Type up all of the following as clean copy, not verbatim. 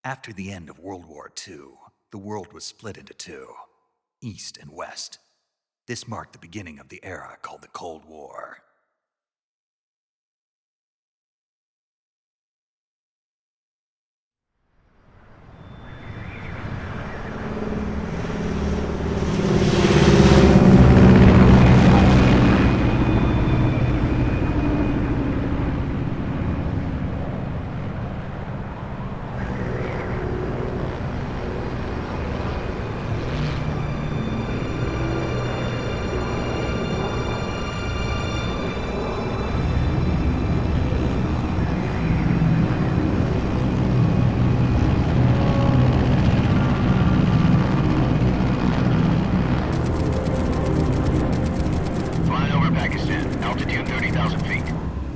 After the end of World War II, the world was split into two, East and West. This marked the beginning of the era called the Cold War.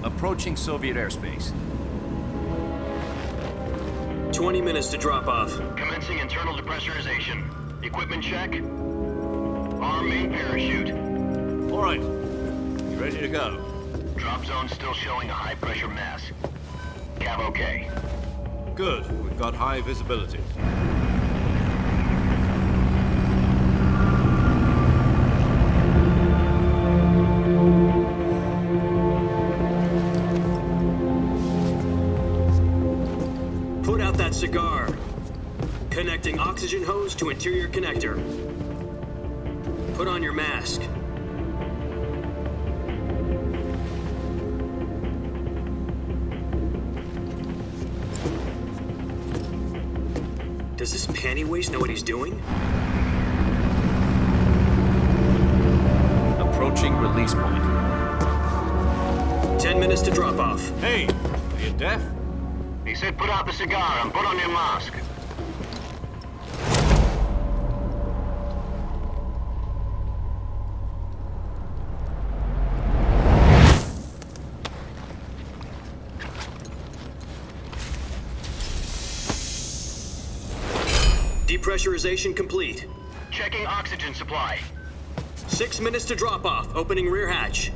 Approaching Soviet airspace. 20 minutes to drop off. Commencing internal depressurization. Equipment check. Arm main parachute. All right. You ready to go? Drop zone still showing a high pressure mass. Cav okay. Good. We've got high visibility. Put out that cigar. Connecting oxygen hose to interior connector. Put on your mask. Does this panty waste know what he's doing? Approaching release point. 10 minutes to drop off. Hey, are you deaf? He said put out the cigar and put on your mask. Depressurization complete. Checking oxygen supply. 6 minutes to drop off. Opening rear hatch.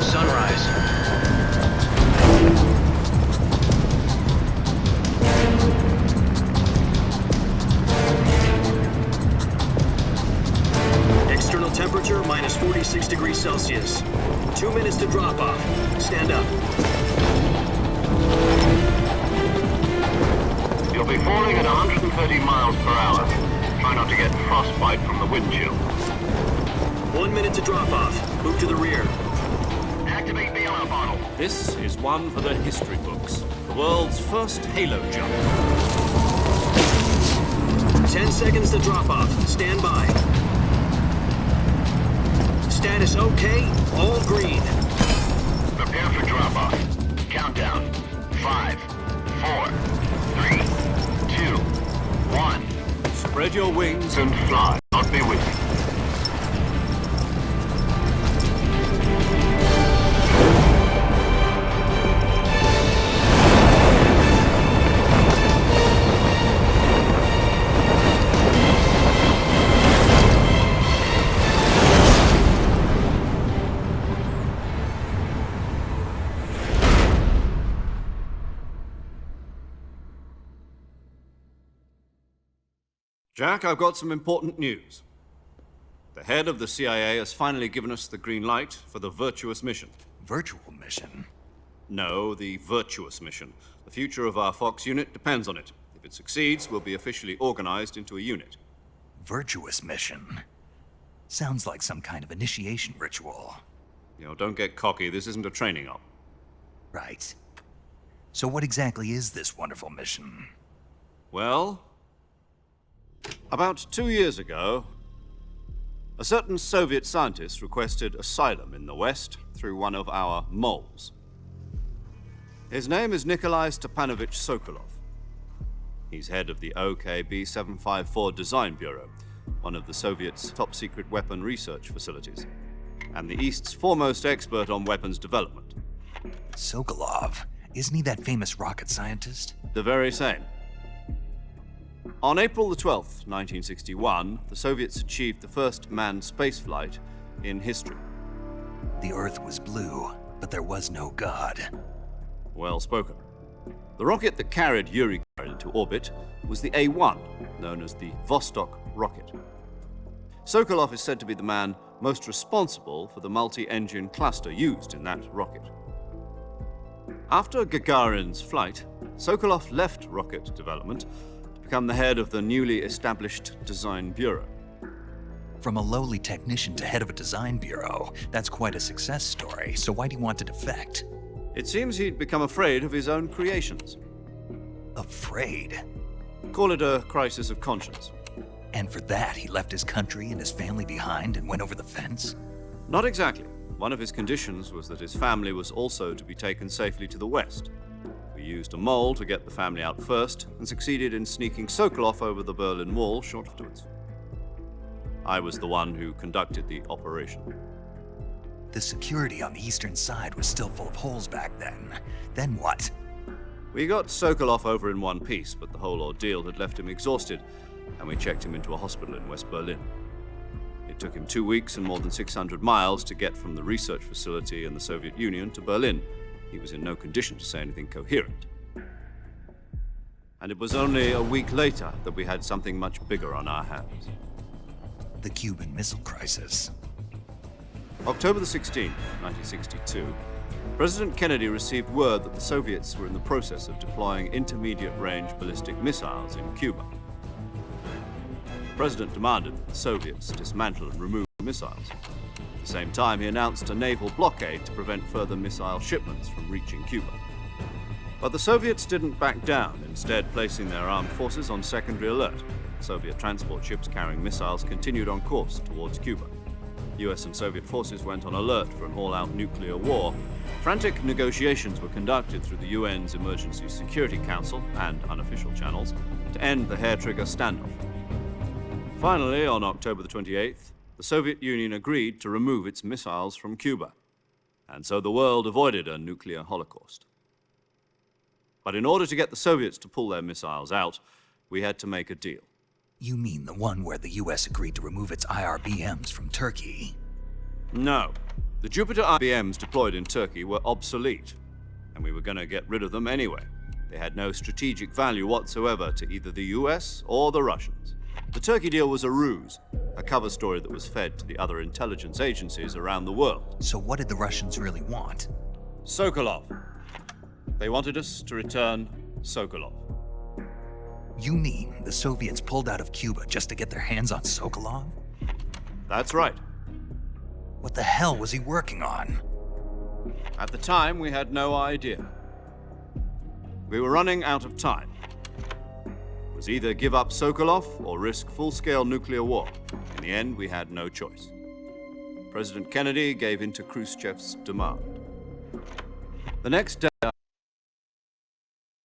Sunrise. External temperature minus 46 degrees Celsius. 2 minutes to drop off. Stand up. You'll be falling at 130 miles per hour. Try not to get frostbite from the wind chill. 1 minute to drop off. Move to the rear. Activate bailout bottle. This is one for the history books. The world's first halo jump. 10 seconds to drop off. Stand by. Status okay. All green. Prepare for drop-off. Countdown. 5, 4, 3, 2, 1. Spread your wings And fly. I'll be with you. Jack, I've got some important news. The head of the CIA has finally given us the green light for the virtuous mission. Virtual mission? No, the virtuous mission. The future of our Fox unit depends on it. If it succeeds, we'll be officially organized into a unit. Virtuous mission? Sounds like some kind of initiation ritual. You know, don't get cocky. This isn't a training op. Right. So what exactly is this wonderful mission? Well, about 2 years ago, a certain Soviet scientist requested asylum in the West through one of our moles. His name is Nikolai Stepanovich Sokolov. He's head of the OKB 754 Design Bureau, one of the Soviets' top-secret weapon research facilities, and the East's foremost expert on weapons development. Sokolov? Isn't he that famous rocket scientist? The very same. On April the 12th, 1961, the Soviets achieved the first manned spaceflight in history. The Earth was blue, but there was no God. Well spoken. The rocket that carried Yuri Gagarin into orbit was the A-1, known as the Vostok rocket. Sokolov is said to be the man most responsible for the multi-engine cluster used in that rocket. After Gagarin's flight, Sokolov left rocket development to become the head of the newly established Design Bureau. From a lowly technician to head of a design bureau, that's quite a success story, so why'd he want to defect? It seems he'd become afraid of his own creations. Afraid? Call it a crisis of conscience. And for that, he left his country and his family behind and went over the fence? Not exactly. One of his conditions was that his family was also to be taken safely to the west. We used a mole to get the family out first and succeeded in sneaking Sokolov over the Berlin Wall short afterwards. I was the one who conducted the operation. The security on the eastern side was still full of holes back then. Then what? We got Sokolov over in one piece, but the whole ordeal had left him exhausted, and we checked him into a hospital in West Berlin. It took him 2 weeks and more than 600 miles to get from the research facility in the Soviet Union to Berlin. He was in no condition to say anything coherent. And it was only a week later that we had something much bigger on our hands. The Cuban Missile Crisis. October the 16th, 1962, President Kennedy received word that the Soviets were in the process of deploying intermediate-range ballistic missiles in Cuba. The President demanded that the Soviets dismantle and remove the missiles. At the same time, he announced a naval blockade to prevent further missile shipments from reaching Cuba. But the Soviets didn't back down, instead placing their armed forces on secondary alert. Soviet transport ships carrying missiles continued on course towards Cuba. US and Soviet forces went on alert for an all-out nuclear war. Frantic negotiations were conducted through the UN's Emergency Security Council and unofficial channels to end the hair-trigger standoff. Finally, on October the 28th, the Soviet Union agreed to remove its missiles from Cuba, and so the world avoided a nuclear holocaust. But in order to get the Soviets to pull their missiles out, we had to make a deal. You mean the one where the US agreed to remove its IRBMs from Turkey? No. The Jupiter IBMs deployed in Turkey were obsolete, and we were going to get rid of them anyway. They had no strategic value whatsoever to either the US or the Russians. The Turkey deal was a ruse, a cover story that was fed to the other intelligence agencies around the world. So what did the Russians really want? Sokolov. They wanted us to return Sokolov. You mean the Soviets pulled out of Cuba just to get their hands on Sokolov? That's right. What the hell was he working on? At the time, we had no idea. We were running out of time. It was either give up Sokolov or risk full-scale nuclear war. In the end, we had no choice. President Kennedy gave in to Khrushchev's demand. The next day,